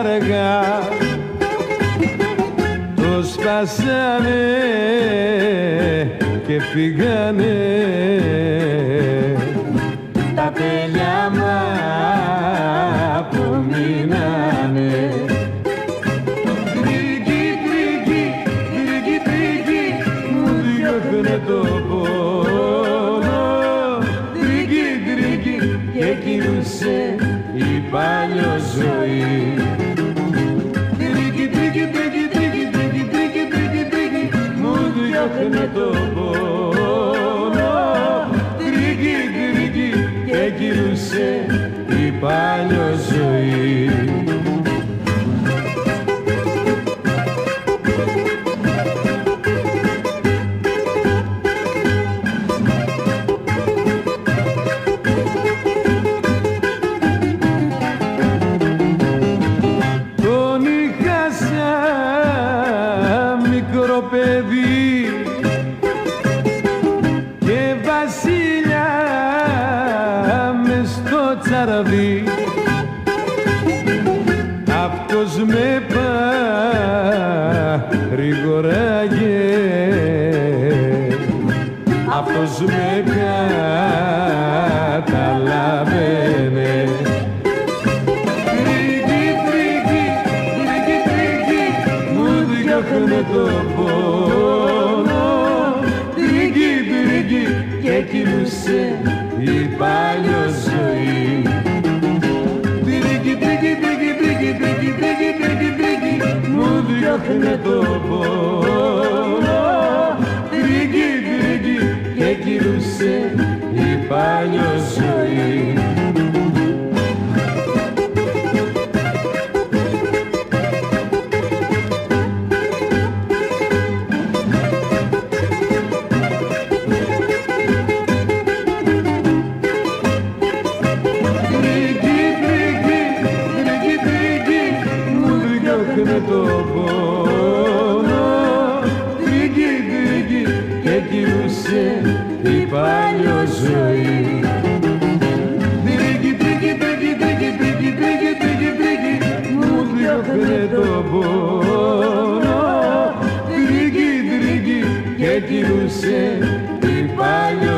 αργά το σπάσανε και φύγανε τα τέλεια που μείνανε. Τρίκι, τρίκι, τρίκι, τρίκι μου διώχνε το πόνο. Τρίκι, τρίκι και κυλούσε η παλιό ζωή. Τρίκι, τρίκι, τρίκι, τρίκι, τρίκι, τρίκι, τρίκι, τρίκι μου διώχνε το πόνο. Τρίκι, τρίκι και κυλούσε η παλιό ζωή. Τον είχα σαν μικρό παιδί και βασιλιά μες στο τσαραβί. Αυτός με παρηγοράγε, αυτός με καταλάβαινε. Τρίκι, τρίκι, τρίκι, τρίκι μου διώχνε το πόνο. Τρίκι, τρίκι και κυλούσε η παλιό ζωή. Τρίκι, τρίκι, τρίκι, τρίκι, τρίκι, τρίκι, τρίκι, τρίκι μου διώχνε το πόνο. Τρίκι, τρίκι και κυλούσε η παλιό ζωή. Με το πόνο. Τρίκι, τρίκι και κυλούσε η παλιό ζωή. Τρίκι, τρίκι, τρίκι, τρίκι, τρίκι, τρίκι, τρίκι, τρίκι μου διώχνε το πόνο. Τρίκι, τρίκι και κυλούσε η παλιό